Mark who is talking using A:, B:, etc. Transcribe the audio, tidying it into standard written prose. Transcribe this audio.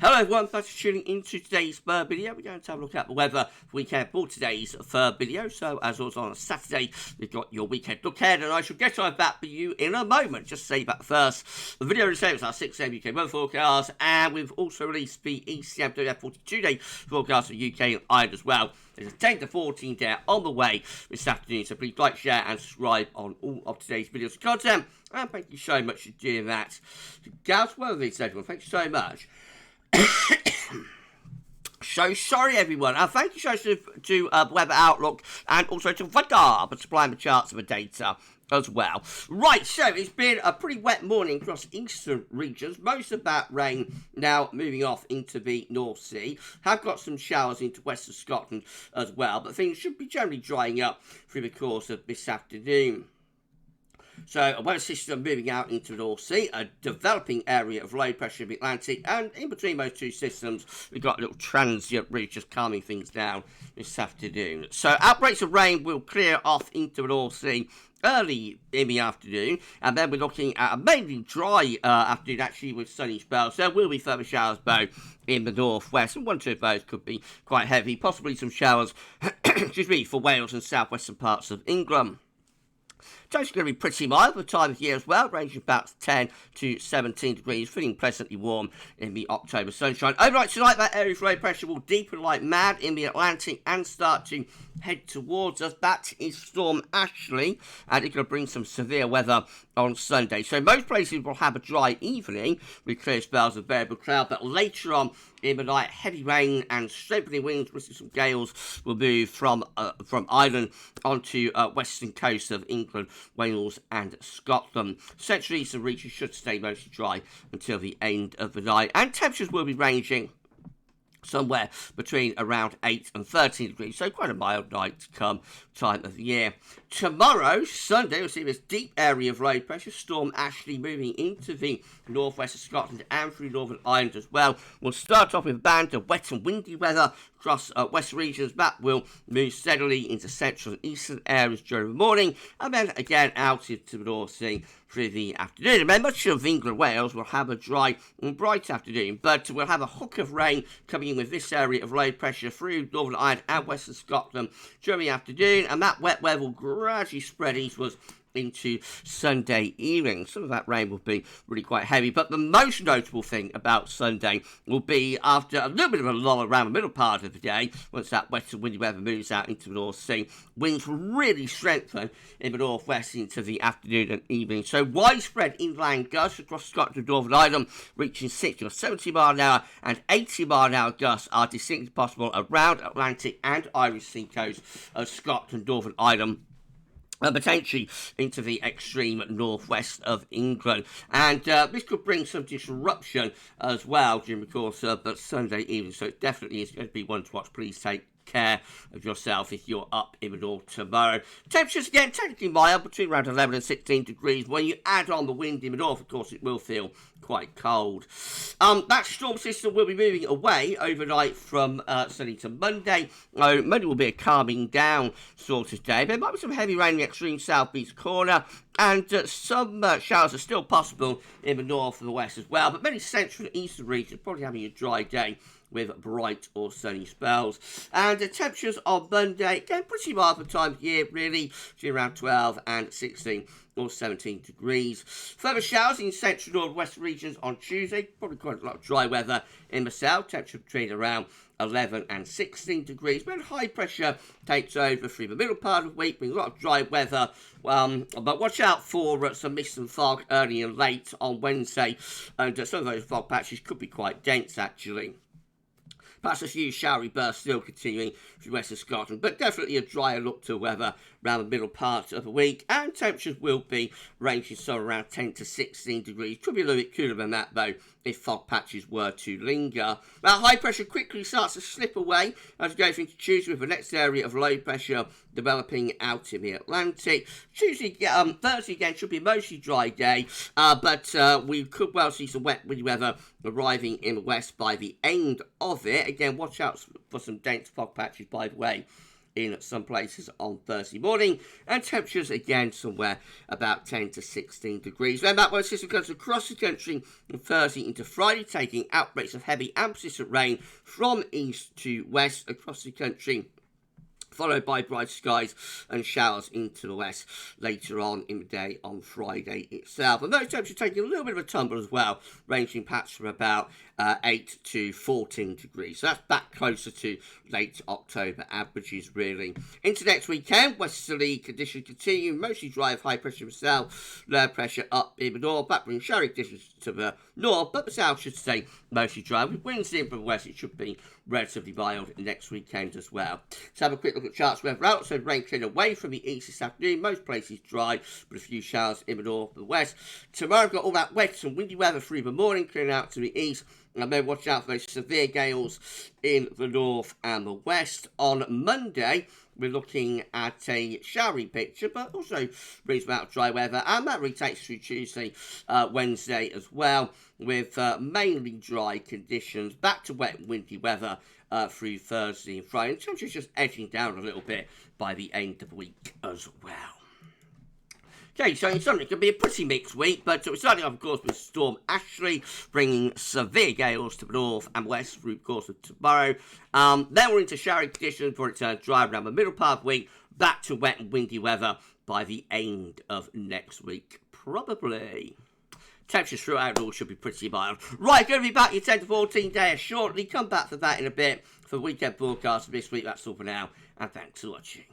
A: Hello everyone, thanks for tuning into today's video. We're going to have a look at the weather weekend for today's video. So as always on a Saturday, we've got your weekend look ahead, and I shall get on that for you in a moment. Just say that first. The video is our 6 AM UK weather forecast, and we've also released the ECMWF 42-day forecast for UK and Ireland as well. There's a 10 to 14 day on the way this afternoon, so please like, share and subscribe on all of today's videos and content. And thank you so much for doing that. GavsWeatherVids, everyone, thank you so much. So sorry everyone, thank you so much to Weather Outlook and also to Radar for supplying the charts and the data as well. Right, so it's been a pretty wet morning across eastern regions. Most of that rain now moving off into the North Sea. Have got some showers into western Scotland as well, but things should be generally drying up through the course of this afternoon. So a weather system moving out into the North Sea, a developing area of low pressure in the Atlantic, and in between those two systems, we've got a little transient ridge just calming things down this afternoon. So outbreaks of rain will clear off into the North Sea early in the afternoon, and then we're looking at a mainly dry afternoon actually with sunny spells. There will be further showers though in the northwest, and one or two of those could be quite heavy, possibly some showers excuse me, for Wales and southwestern parts of England. It's going to be pretty mild for the time of year as well, ranging about 10 to 17 degrees, feeling pleasantly warm in the October sunshine. Overnight tonight, that area of low pressure will deepen like mad in the Atlantic and start to head towards us. That is Storm Ashley, and it's going to bring some severe weather on Sunday. So most places will have a dry evening with clear spells of variable cloud, but later on in the night, heavy rain and strengthening winds, with some gales, will move from Ireland onto western coast of England, Wales and Scotland. Central eastern regions should stay mostly dry until the end of the night, and temperatures will be ranging somewhere between around 8 and 13 degrees, so quite a mild night to come time of the year. Tomorrow, Sunday, we'll see this deep area of low pressure, Storm Ashley, moving into the northwest of Scotland and through Northern Ireland as well. We'll start off with a band of wet and windy weather across west regions. That will move steadily into central and eastern areas during the morning, and then again out into the North Sea through the afternoon. And then much of England and Wales will have a dry and bright afternoon, but we'll have a hook of rain coming in with this area of low pressure through Northern Ireland and western Scotland during the afternoon, and that wet weather will gradually spread eastwards into Sunday evening. Some of that rain will be really quite heavy, but the most notable thing about Sunday will be after a little bit of a lull around the middle part of the day, once that wet and windy weather moves out into the North Sea, winds will really strengthen in the northwest into the afternoon and evening. So widespread inland gusts across Scotland and Northern Ireland, reaching 60 or 70 mile an hour and 80 mile an hour gusts are distinctly possible around Atlantic and Irish sea coast of Scotland and Northern Ireland, potentially into the extreme northwest of England. And this could bring some disruption as well during the course of Sunday evening, so it definitely is going to be one to watch. Please take care of yourself if you're up in the north tomorrow. Temperatures again technically mild, between around 11 and 16 degrees. When you add on the wind in the north, of course, it will feel quite cold. That storm system will be moving away overnight from Sunday to Monday. Monday will be a calming down sort of day. There might be some heavy rain in the extreme southeast corner, and some showers are still possible in the north and the west as well, but many central and eastern regions probably having a dry day with bright or sunny spells. And the temperatures on Monday, again, pretty mild for the time of year, really, between around 12 and 16 or 17 degrees. Further showers in central northwest regions on Tuesday, probably quite a lot of dry weather in the south, temperature between around 11 and 16 degrees. When high pressure takes over through the middle part of the week, with a lot of dry weather, but watch out for some mist and fog early and late on Wednesday, and some of those fog patches could be quite dense actually. Perhaps a few showery bursts still continuing through western Scotland, but definitely a drier look to weather around the middle part of the week, and temperatures will be ranging somewhere around 10 to 16 degrees. Could be a little bit cooler than that though if fog patches were to linger. Now high pressure quickly starts to slip away as we go into Tuesday, with the next area of low pressure developing out in the Atlantic. Thursday again should be a mostly dry day, but we could well see some wet windy weather arriving in the west by the end of it. Again, watch out for some dense fog patches, by the way, in some places on Thursday morning, and temperatures again somewhere about 10 to 16 degrees. Then that weather system goes across the country from Thursday into Friday, taking outbreaks of heavy and persistent rain from east to west across the country, followed by bright skies and showers into the west later on in the day on Friday itself. And those temperatures taking a little bit of a tumble as well, ranging perhaps from about 8 to 14 degrees. So that's back closer to late October averages, really. Into next weekend, westerly conditions continue, mostly dry of high pressure in the south, low pressure up in the north, back bringing showery conditions to the north, but the south should stay mostly dry. With winds in from the west, it should be relatively mild next weekend as well. Let's have a quick look at charts weather out. So rain clearing away from the east this afternoon, most places dry, but a few showers in the north and the west. Tomorrow we've got all that wet and windy weather through the morning, clearing out to the east. And then watch out for those severe gales in the north and the west. On Monday, we're looking at a showery picture, but also reasonable amount of dry weather. And that really takes through Tuesday, Wednesday as well, with mainly dry conditions. Back to wet and windy weather through Thursday and Friday. And temperatures just edging down a little bit by the end of the week as well. Okay, so in summary, it could be a pretty mixed week, but we're starting off, of course, with Storm Ashley, bringing severe gales to the north and west through the course of tomorrow. Then we're into showery conditions before it turns dry around the middle part of the week, back to wet and windy weather by the end of next week, probably. Temperatures throughout it all should be pretty mild. Right, going to be back your 10 to 14 days shortly. Come back for that in a bit for the weekend broadcast of this week. That's all for now, and thanks for watching.